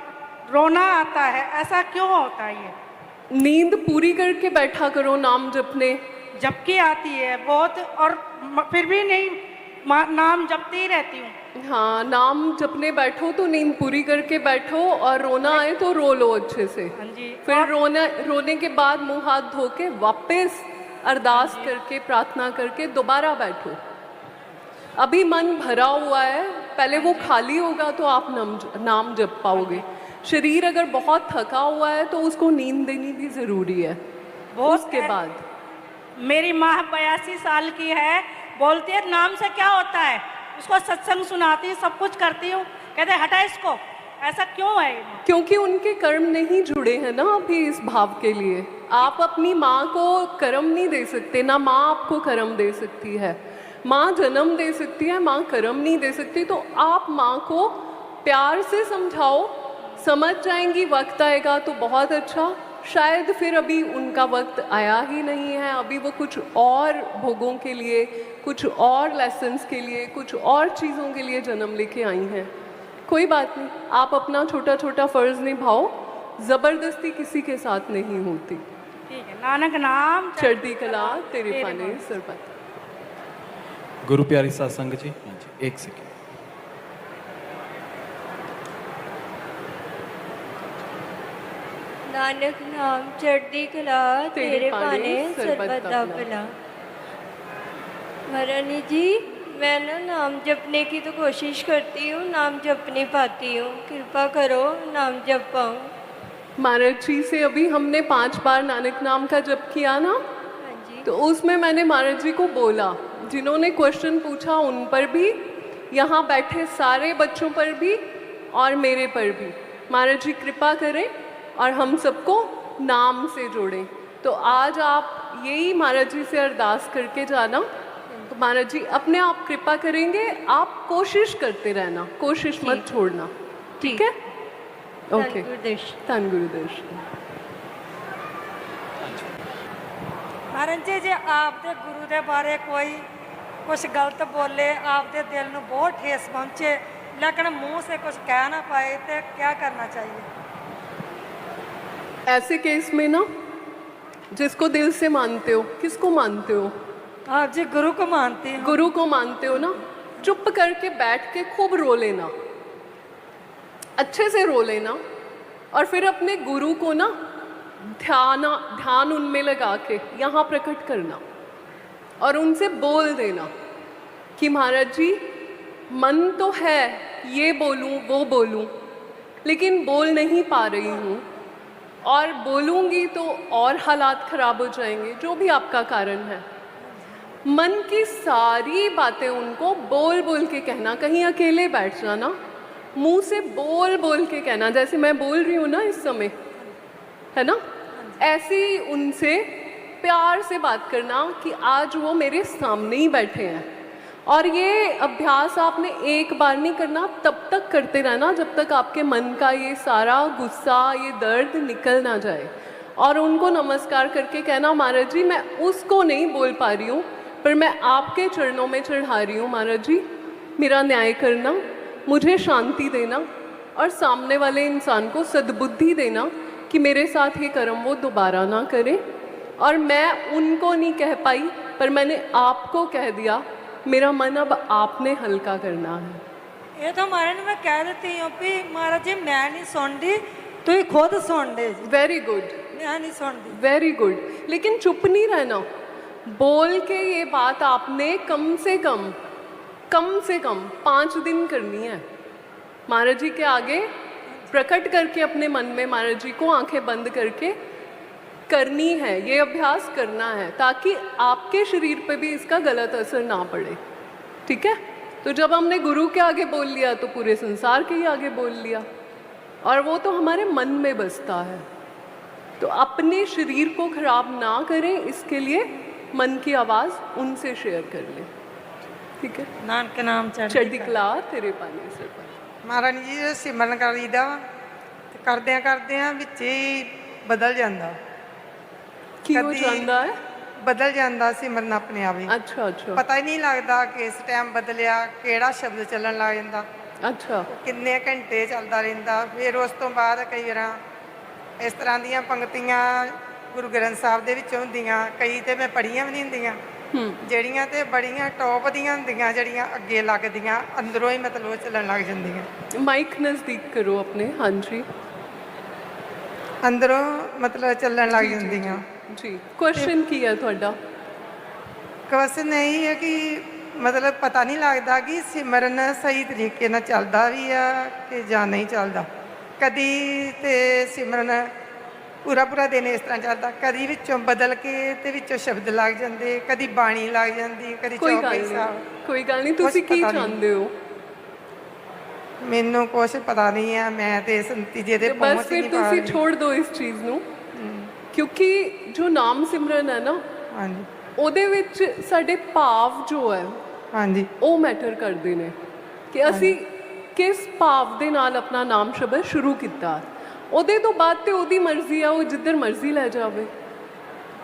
रोना आता है, ऐसा क्यों होता है? ये नींद पूरी करके बैठा करो नाम जपने। जबकि आती है बहुत, और फिर भी नहीं, नाम जपती ही रहती हूँ। हाँ, नाम जपने बैठो तो नींद पूरी करके बैठो, और रोना आए तो रो लो अच्छे से। हाँ जी। फिर रोने के बाद मुंह हाथ धो के वापस अरदास करके प्रार्थना करके दोबारा बैठो। अभी मन भरा हुआ है, पहले वो खाली होगा तो आप नाम जप पाओगे। शरीर अगर बहुत थका हुआ है तो उसको नींद देनी भी ज़रूरी है। उसके बाद मेरी माँ 82 साल की है, बोलती है नाम से क्या होता है, उसको सत्संग सुनाती, सब कुछ करती हूँ, कहते हटा इसको, ऐसा क्यों है? क्योंकि उनके कर्म नहीं जुड़े हैं ना अभी इस भाव के लिए। आप अपनी माँ को कर्म नहीं दे सकते, ना माँ आपको कर्म दे सकती है। माँ जन्म दे सकती है, माँ कर्म नहीं दे सकती। तो आप माँ को प्यार से समझाओ, समझ जाएंगी, वक्त आएगा तो बहुत अच्छा। शायद फिर अभी उनका वक्त आया ही नहीं है, अभी वो कुछ और भोगों के लिए, कुछ और लेसन्स के लिए, कुछ और चीज़ों के लिए जन्म लेके आई हैं। कोई बात नहीं, आप अपना छोटा छोटा फ़र्ज़ निभाओ, ज़बरदस्ती किसी के साथ नहीं होती। ठीक है। नानक नाम चढ़ती कला तेरे पाने सरबत। गुरु प्यारी सत्संग जी, हाँ जी, एक सेकेंड। नानक नाम चढ़ती कला तेरे पाने सरबत दा भला। महारानी जी, मैं ना नाम जपने की तो कोशिश करती हूँ, नाम जप नहीं पाती हूँ, कृपा करो नाम जप पाऊँ। महाराज जी से अभी हमने 5 बार नानक नाम का जप किया ना, हाँ जी। तो उसमें मैंने महाराज जी को बोला, जिन्होंने क्वेश्चन पूछा उन पर भी, यहाँ बैठे सारे बच्चों पर भी और मेरे पर भी, महाराज जी कृपा करें और हम सबको नाम से जोड़ें। तो आज आप यही महाराज जी से अरदास करके जाना, तो महाराज जी अपने आप कृपा करेंगे। आप कोशिश करते रहना, कोशिश मत छोड़ना, ठीक है? ओके, धन गुरुदेव। महाराज जी, जे आपके गुरु के बारे कोई कुछ गलत बोले, आपके दिल में बहुत ठेस पहुँचे, लेकिन मुंह से कुछ कह ना पाए, तो क्या करना चाहिए? ऐसे केस में ना, जिसको दिल से मानते हो, किसको मानते हो? आप जी गुरु को मानती हूँ। गुरु को मानते हो ना, चुप करके बैठ के खूब रो लेना, अच्छे से रो लेना, और फिर अपने गुरु को ना ध्यान उनमें लगा के यहाँ प्रकट करना और उनसे बोल देना कि महाराज जी, मन तो है ये बोलूँ वो बोलूँ, लेकिन बोल नहीं पा रही हूँ, और बोलूँगी तो और हालात ख़राब हो जाएंगे, जो भी आपका कारण है। मन की सारी बातें उनको बोल बोल के कहना, कहीं अकेले बैठ जाना, मुंह से बोल बोल के कहना, जैसे मैं बोल रही हूँ ना इस समय, है ना, ऐसे ही उनसे प्यार से बात करना कि आज वो मेरे सामने ही बैठे हैं। और ये अभ्यास आपने एक बार नहीं करना, तब तक करते रहना जब तक आपके मन का ये सारा गुस्सा, ये दर्द निकल ना जाए। और उनको नमस्कार करके कहना, महाराज जी मैं उसको नहीं बोल पा रही हूँ, पर मैं आपके चरणों में चढ़ा रही हूँ, महाराज जी मेरा न्याय करना, मुझे शांति देना, और सामने वाले इंसान को सद्बुद्धि देना कि मेरे साथ ये कर्म वो दोबारा ना करे। और मैं उनको नहीं कह पाई, पर मैंने आपको कह दिया, मेरा मन अब आपने हल्का करना है। ये तो महाराज मैं कह देती हूँ कि महाराज जी मैं नहीं सुनती, तू ही खुद सुन दे। वेरी गुड, मैं नहीं सुनती। Very good. लेकिन चुप नहीं रहना, बोल के ये बात आपने कम से कम 5 दिन करनी है। महाराज जी के आगे प्रकट करके अपने मन में महाराज जी को आंखें बंद करके करनी है, ये अभ्यास करना है, ताकि आपके शरीर पे भी इसका गलत असर ना पड़े, ठीक है? तो जब हमने गुरु के आगे बोल लिया तो पूरे संसार के ही आगे बोल लिया, और वो तो हमारे मन में बसता है। तो अपने शरीर को खराब ना करें, इसके लिए मन की आवाज़ उनसे शेयर कर लें, ठीक है? नानक के नाम चढ़ती कला तेरे पाने सिर पर। महाराज जी सिमरन करीदा, करदे करदे विच ही बदल जाता, की हो जाता है, बदल जाता सिमरन अपने आप ही। अच्छा अच्छा, पता ही नहीं लगता कि इस टाइम बदलिया, केड़ा शब्द चलन लग जाता, अच्छा किन्ने घंटे चलता रहिंदा। फिर उस तो बाद कई बार इस तरह दीयां पंक्तियां गुरु ग्रंथ साहब दे विच हुंदियां, कई ते मैं पढ़ियां भी नहीं हुंदियां, ਜਿਹੜੀਆਂ ਤੇ ਬੜੀਆਂ ਟੌਪ ਦੀਆਂ ਹੁੰਦੀਆਂ, ਜਿਹੜੀਆਂ ਅੱਗੇ ਲੱਗਦੀਆਂ, ਅੰਦਰੋਂ ਹੀ ਮਤਲਬ ਚੱਲਣ ਲੱਗ ਜਾਂਦੀਆਂ। माइक नज़दीक करो अपने, हाँ जी, ਅੰਦਰੋਂ ਮਤਲਬ ਚੱਲਣ ਲੱਗ ਜਾਂਦੀਆਂ। जी क्वेश्चन की है ਤੁਹਾਡਾ? ਕੁਐਸਚਨ ਇਹ ਹੈ ਕਿ ਮਤਲਬ ਪਤਾ ਨਹੀਂ ਲੱਗਦਾ ਕਿ ਸਿਮਰਨ ਸਹੀ ਤਰੀਕੇ ਨਾਲ ਚੱਲਦਾ ਵੀ ਆ ਕਿ ਜਾਂ ਨਹੀਂ ਚੱਲਦਾ। ਕਦੀ ਤੇ ਸਿਮਰਨ पूरा दिन इस तरह चलता, कभी विचों बदल के ते विचों शब्द लग जाते, कभी बाणी लग जाती, कभी चौपाई साहब। कोई गल नहीं, तुसी की चाहते हो? मैनू कुछ पता नहीं है, मैं तो इस नतीजे ते बस फिर तुसी छोड़ दो इस चीज़ नू क्योंकि जो नाम सिमरन है ना, हाँ जी, ਉਹਦੇ ਵਿੱਚ ਸਾਡੇ ਭਾਵ ਜੋ ਹੈ हाँ जी, ਉਹ ਮੈਟਰ ਕਰਦੇ ਨੇ ਕਿ ਅਸੀਂ ਕਿਸ ਭਾਵ ਦੇ ਨਾਲ ਆਪਣਾ ਨਾਮ ਸ਼ਬਦ ਸ਼ੁਰੂ ਕੀਤਾ। ਉਹਦੇ ਤੋਂ ਬਾਅਦ ਤੇ ਉਹਦੀ ਮਰਜ਼ੀ ਆ, ਉਹ ਜਿੱਧਰ ਮਰਜ਼ੀ ਲੈ ਜਾਵੇ।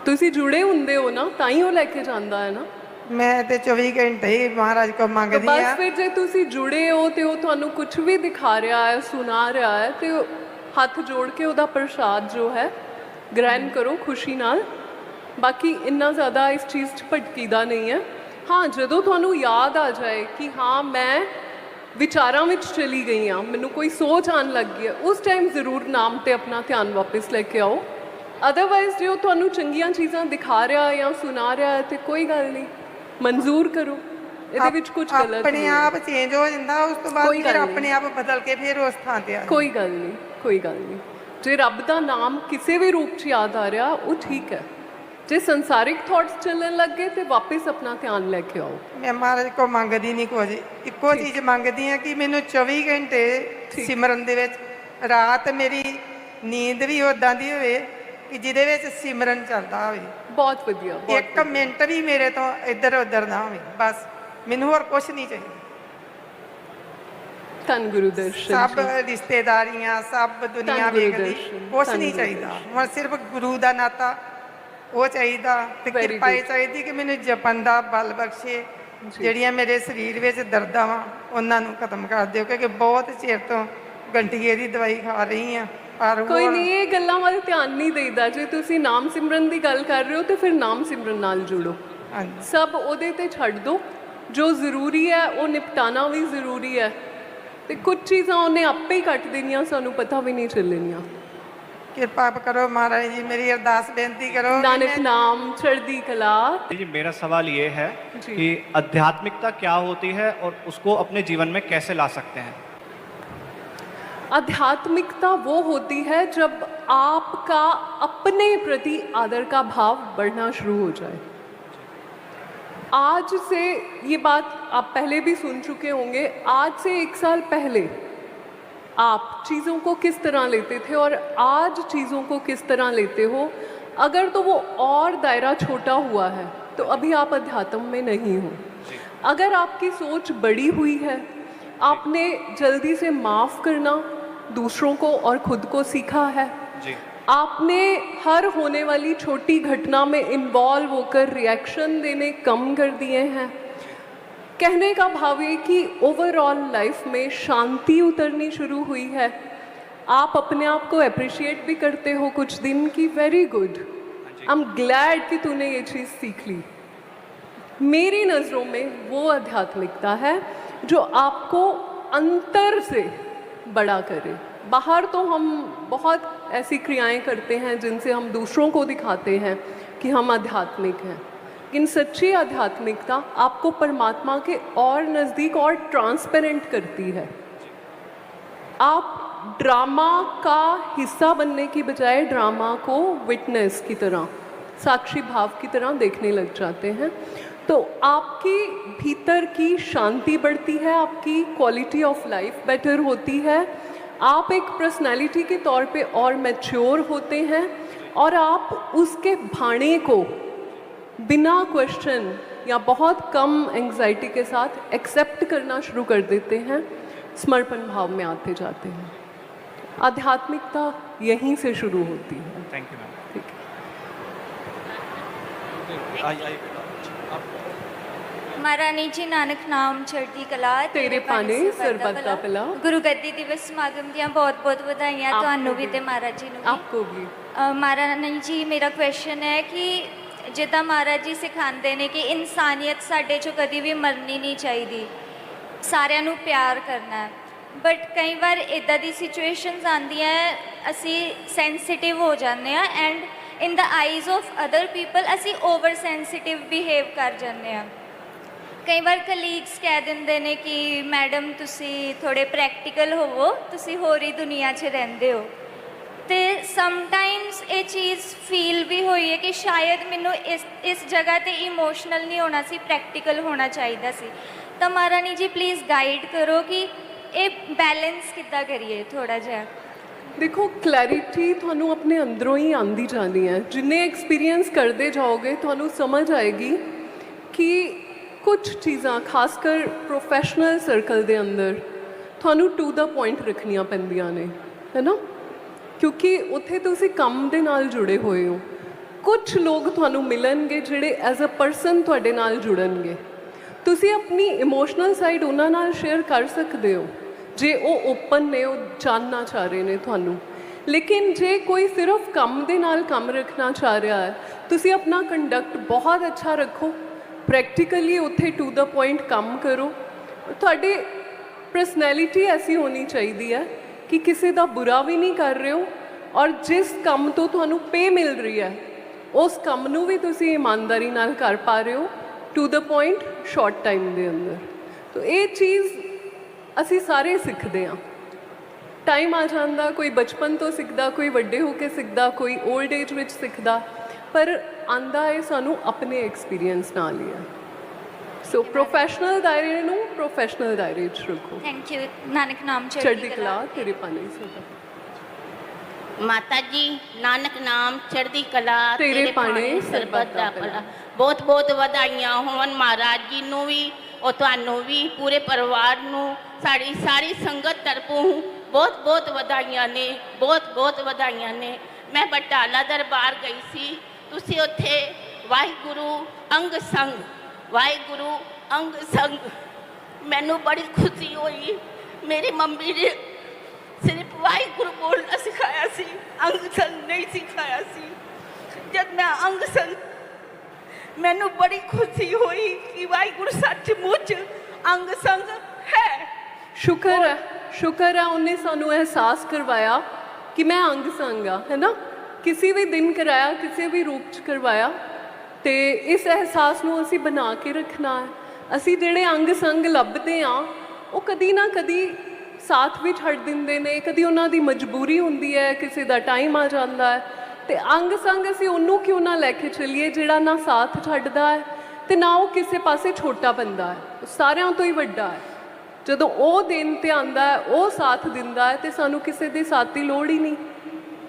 ਤੁਸੀਂ ਜੁੜੇ ਹੁੰਦੇ ਹੋ ਨਾ, ਤਾਂ ਹੀ ਉਹ ਲੈ ਕੇ ਜਾਂਦਾ ਹੈ ਨਾ। मैं तो 24 घंटे ही महाराज को तो मंगदी बस हाँ। फिर जे तुसी जुड़े हो तो वो तुहानू कुछ भी दिखा रहा है, सुना रहा है, तो हथ जोड़ के उहदा प्रसाद जो है ग्रहण करो खुशी नाल। बाकी इन्ना ज़्यादा इस चीज़ च भटकीदा नहीं है। हाँ, जदों तुहानू याद आ जाए कि हाँ मैं विचारां विच चली गई हाँ, मैनू कोई सोच आन लग गई है, उस टाइम ज़रूर नाम ते अपना ध्यान वापस लेके आओ। अदरवाइज जो तुहानू चंगियां चीज़ां दिखा रहा है या सुना रहा है तो कोई गल नहीं, मंजूर करो। ਇਹਦੇ ਵਿੱਚ ਕੁਝ ਗਲਤ अपने नहीं आप चेंज हो जाता, उस तो बाद कोई फिर गल नहीं। अपने आप बदल के फिर उस थां ते आ जांदा। ਕੋਈ ਗੱਲ ਨਹੀਂ, ਕੋਈ ਗੱਲ ਨਹੀਂ। ਜੇ ਰੱਬ ਦਾ ਨਾਮ ਕਿਸੇ ਵੀ ਰੂਪ 'ਚ ਯਾਦ ਆ ਰਿਹਾ ਉਹ ਠੀਕ ਹੈ। ਜੇ ਸੰਸਾਰਿਕ ਥਾਟਸ ਚੱਲਣ ਲੱਗ ਗਏ ਤੇ ਵਾਪਸ ਆਪਣਾ ਧਿਆਨ ਲੈ ਕੇ ਆਓ। मैं महाराज को मंगदी नहीं कुछ, इक्को चीज़ मंगदी हाँ कि मैनू 24 घंटे सिमरन दे विच, रात मेरी नींद भी उदां दी होवे कि जिहदे विच सिमरन चलदा होवे। ਬਹੁਤ ਵਧੀਆ, ਬਹੁਤ एक मिनट भी मेरे तो इधर उधर ना होवे, बस मैनू होर कुछ नहीं चाहिए। ਧੰਨ ਗੁਰੂ ਦਰਸ਼ਨ सब ਜੀ। रिश्तेदारियां, सब दुनिया धन गुरु वेखदी, दर्शन, कुछ धन नहीं गुरु चाहिए। हुण सिर्फ गुरु दा नाता वो चाहिए ते Very कृपा ये good. चाहिए कि मैनू जपन दा बल बख्शे, ਜਿਹੜੀਆਂ ਮੇਰੇ ਸਰੀਰ ਵਿੱਚ ਦਰਦਾਂ ਵਾ ਉਹਨਾਂ ਨੂੰ ਖਤਮ ਕਰ ਦਿਓ, ਕਿਉਂਕਿ ਬਹੁਤ ਚਿਰ ਤੋਂ ਗੰਢੀਏ ਦੀ ਦਵਾਈ ਖਾ ਰਹੀ ਆ। ਪਰ ਕੋਈ ਨਹੀਂ, ਇਹ ਗੱਲਾਂ ਵੱਲ ਧਿਆਨ ਨਹੀਂ ਦੇਈਦਾ। ਜੇ ਤੁਸੀਂ ਨਾਮ ਸਿਮਰਨ ਦੀ ਗੱਲ ਕਰ ਰਹੇ ਹੋ ਤੇ ਫਿਰ ਨਾਮ ਸਿਮਰਨ ਨਾਲ ਜੁੜੋ। ਹਾਂਜੀ, ਸਭ ਉਹਦੇ ਤੇ ਛੱਡ ਦਿਓ। ਜੋ ਜ਼ਰੂਰੀ ਹੈ ਉਹ ਨਿਪਟਾਣਾ ਵੀ ਜ਼ਰੂਰੀ ਹੈ, ਤੇ ਕੁਝ ਚੀਜ਼ਾਂ ਉਹਨੇ ਆਪੇ ਹੀ ਕੱਟ ਦੇਣੀਆਂ, ਸਾਨੂੰ ਪਤਾ ਵੀ ਨਹੀਂ ਚੱਲਣੀਆਂ। ਕਿਰਪਾ ਕਰੋ महाराज जी, मेरी अरदास बेनती करो। नानक नाम चढ़दी कला। जी, मेरा सवाल ये है कि आध्यात्मिकता क्या होती है और उसको अपने जीवन में कैसे ला सकते हैं? आध्यात्मिकता वो होती है जब आपका अपने प्रति आदर का भाव बढ़ना शुरू हो जाए। आज से ये बात आप पहले भी सुन चुके होंगे, आज से 1 साल पहले आप चीज़ों को किस तरह लेते थे और आज चीज़ों को किस तरह लेते हो, अगर तो वो और दायरा छोटा हुआ है तो अभी आप अध्यात्म में नहीं हो। अगर आपकी सोच बड़ी हुई है, आपने जल्दी से माफ़ करना दूसरों को और खुद को सीखा है, आपने हर होने वाली छोटी घटना में इन्वॉल्व होकर रिएक्शन देने कम कर दिए हैं। कहने का भाव ये कि ओवरऑल लाइफ में शांति उतरनी शुरू हुई है। आप अपने आप को अप्रिशिएट भी करते हो कुछ दिन की, very good, I am glad कि तूने ये चीज़ सीख ली। मेरी नज़रों में वो आध्यात्मिकता है जो आपको अंतर से बड़ा करे। बाहर तो हम बहुत ऐसी क्रियाएं करते हैं जिनसे हम दूसरों को दिखाते हैं कि हम आध्यात्मिक हैं, लेकिन सच्ची आध्यात्मिकता आपको परमात्मा के और नज़दीक और ट्रांसपेरेंट करती है। आप ड्रामा का हिस्सा बनने की बजाय ड्रामा को विटनेस की तरह, साक्षी भाव की तरह देखने लग जाते हैं, तो आपकी भीतर की शांति बढ़ती है, आपकी क्वालिटी ऑफ लाइफ बेटर होती है, आप एक पर्सनालिटी के तौर पे और मैच्योर होते हैं, और आप उसके भाणे को बिना क्वेश्चन या बहुत कम एंग्जाइटी के साथ एक्सेप्ट करना शुरू कर देते हैं, समर्पण भाव में आते जाते हैं। आध्यात्मिकता यहीं से शुरू होती है। Thank you ma'am. ठीक है। महारानी जी, नानक नाम चढ़दी कला तेरे पाने सरबत दा भला। गुरु गद्दी दिवस समागम दियां बहुत बहुत ਵਧਾਈਆਂ ਤੁਹਾਨੂੰ ਵੀ ਤੇ महाराज जी ਨੂੰ भी। आपको भी। महारानी जी, मेरा क्वेश्चन है कि ਜਿੱਦਾਂ ਮਹਾਰਾਜ ਜੀ ਸਿਖਾਉਂਦੇ ਨੇ ਕਿ ਇਨਸਾਨੀਅਤ ਸਾਡੇ 'ਚੋਂ ਕਦੀ ਵੀ ਮਰਨੀ ਨਹੀਂ ਚਾਹੀਦੀ, ਸਾਰਿਆਂ ਨੂੰ ਪਿਆਰ ਕਰਨਾ ਹੈ, ਬਟ ਕਈ ਵਾਰ ਇੱਦਾਂ ਦੀ ਸਿਚੁਏਸ਼ਨਸ ਆਉਂਦੀਆਂ ਅਸੀਂ ਸੈਂਸਿਟਿਵ ਹੋ ਜਾਂਦੇ ਹਾਂ and in the eyes of other people ਅਸੀਂ ਓਵਰ ਸੈਂਸਿਟਿਵ ਬਿਹੇਵ ਕਰ ਜਾਂਦੇ ਹਾਂ। ਕਈ ਵਾਰ ਕਲੀਗਸ ਕਹਿ ਦਿੰਦੇ ਨੇ ਕਿ ਮੈਡਮ ਤੁਸੀਂ ਥੋੜ੍ਹੇ ਪ੍ਰੈਕਟੀਕਲ ਹੋਵੋ, ਤੁਸੀਂ ਹੋਰ ਹੀ ਦੁਨੀਆ 'ਚ ਰਹਿੰਦੇ ਹੋ। ਤੇ ਸਮਟਾਈਮਸ ਇਹ ਚੀਜ਼ ਫੀਲ ਵੀ ਹੋਈ ਹੈ ਕਿ ਸ਼ਾਇਦ ਮੈਨੂੰ ਇਸ ਜਗ੍ਹਾ 'ਤੇ ਇਮੋਸ਼ਨਲ ਨਹੀਂ ਹੋਣਾ ਸੀ, ਪ੍ਰੈਕਟੀਕਲ ਹੋਣਾ ਚਾਹੀਦਾ ਸੀ। ਤਾਂ ਮਹਾਰਾਣੀ ਜੀ ਪਲੀਜ਼ ਗਾਈਡ ਕਰੋ ਕਿ ਇਹ ਬੈਲੈਂਸ ਕਿੱਦਾਂ ਕਰੀਏ ਥੋੜ੍ਹਾ ਜਿਹਾ। देखो क्लैरिटी थानू अपने अंदरों ही आंदी जानी है। जिन्ने एक्सपीरियंस करते जाओगे थानू समझ आएगी कि कुछ चीज़ां खासकर प्रोफैशनल सर्कल दे अंदर थानू टू द पॉइंट रखनियां पैंदियां ने, है ना, क्योंकि उत्थे तुसी काम दे नाल जुड़े हुए हो। कुछ लोग थानू मिलणगे जिहड़े एज अ परसन तुहाडे नाल जुड़नगे। तुसी अपनी इमोशनल साइड उन्हां नाल शेयर कर सकते हो जे ਉਹ ओपन ने, ਉਹ जानना चाह रहे ने थानू। लेकिन जे कोई सिर्फ काम दे नाल काम रखना चाह रहा है, तुसी अपना कंडक्ट बहुत अच्छा रखो, प्रैक्टिकली उत्थे टू द पॉइंट काम करो। तुहाडी पर्सनैलिटी ऐसी होनी चाहिए है कि किसी का बुरा भी नहीं कर रहे हो और जिस काम तो थानू पे मिल रही है उस काम नू भी तुसी ईमानदारी नाल कर पा रहे हो to the point short time दे अंदर। तो ये चीज़ ਅਸੀਂ ਸਾਰੇ ਸਿੱਖਦੇ ਹਾਂ। ਟਾਈਮ ਆ ਜਾਂਦਾ, ਕੋਈ ਬਚਪਨ ਤੋਂ ਸਿੱਖਦਾ, ਕੋਈ ਵੱਡੇ ਹੋ ਕੇ ਸਿੱਖਦਾ, ਕੋਈ 올ਡ ਏਜ ਵਿੱਚ ਸਿੱਖਦਾ, ਪਰ ਆਂਦਾ ਇਹ ਸਾਨੂੰ ਆਪਣੇ ਐਕਸਪੀਰੀਅੰਸ ਨਾਲ ਹੀ ਹੈ। ਸੋ ਪ੍ਰੋਫੈਸ਼ਨਲ ਦਾਇਰੇ ਨੂੰ ਪ੍ਰੋਫੈਸ਼ਨਲ ਦਾਇਰੇ 'ਚ ਰੱਖੋ। Thank you. नानक नाम ਚੜ੍ਹਦੀ ਕਲਾ ਤੇਰੇ ਪਾਣੀ ਸਦਾ। माता जी नानक नाम चढ़दी कला तेरे पाने सरबत दा भला। बहुत बहुत वधाइयां होवन महाराज जी नू भी और तुहानू भी, पूरे परिवार नू, साड़ी सारी संगत तरफों बहुत बहुत वधाइयां ने, बहुत बहुत वधाइयां ने। मैं बटाला दरबार गई सी, तुसी उत्थे वाहिगुरु अंग संग, वाहिगुरु अंग संग, मैनू बड़ी खुशी हुई। मेरी मम्मी ने सिर्फ वाहिगुरु बोलना सिखाया सी, अंग संग नहीं सिखाया सी। जब मैं अंग संग, मैनू बड़ी खुशी हुई कि वाहिगुरु सचमुच अंग संग है। शुक्र है उन्हें सानू एहसास करवाया कि मैं अंग संग हाँ, है ना, किसी भी दिन कराया, किसी भी रूप च करवाया। तो इस एहसास नू असी बना के रखना है। असी जिहड़े अंग संग लभदे हाँ वो कदी ना कदी साथ भी छड्ड दिंदे ने, कदी उन्हां दी मजबूरी हुंदी है, किसी दा टाइम आ जांदा है। तो अंग संग असी उन्हों क्यों ना लैके चलीए जिहड़ा ना साथ छड्डदा है तो ना वो किसी पासे छोटा बंदा है, सारिਆਂ ਤੋਂ ਹੀ ਵੱਡਾ है। ਜਦੋਂ ਉਹ ਦਿਨ ਤੇ ਆਂਦਾ है, ਉਹ ਸਾਥ ਦਿੰਦਾ है, तो सानू किसी ਦੀ साथ ਦੀ ਲੋੜ ही नहीं।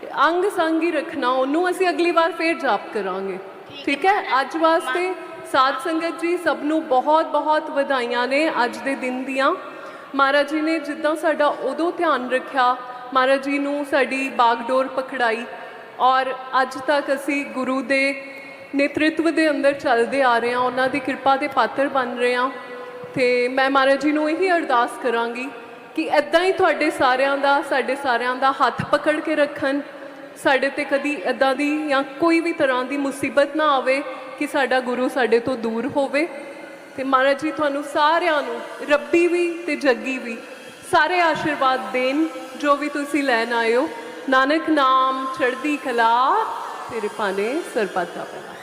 ਤੇ अंग संग ही रखना, ਉਹਨੂੰ ਅਸੀਂ अगली बार फिर जाप करांगे। ठीक है। अज वास्ते साध संगत जी सब नू बहुत बहुत ਵਧਾਈਆਂ ने अज दे दिन दियां। महाराज जी ने जिद्दां साडा उदों ध्यान रखा, महाराज जी नू साडी बागडोर पकड़ाई और अज तक असी गुरु दे नेतृत्व दे अंदर चलते आ रहे हैं, उन्हां दी कृपा दे पात्र बन रहे हैं। तो मैं महाराज जी नू यही अरदास करांगी कि इदां ही तुहाडे सारियां दा, साडे सारियां दा हथ पकड़ के रखन, साडे ते कदी इदां दी या कोई भी तरह की मुसीबत ना आवे कि साडा गुरु साडे तो दूर होवे। तो महाराज जी तुहानू सारियां नू, रब्बी भी ते जग्गी भी, सारे आशीर्वाद देन जो भी तुसी लैन आए हो। नानक नाम चढ़दी कला तेरे पाने सरबत दा भला।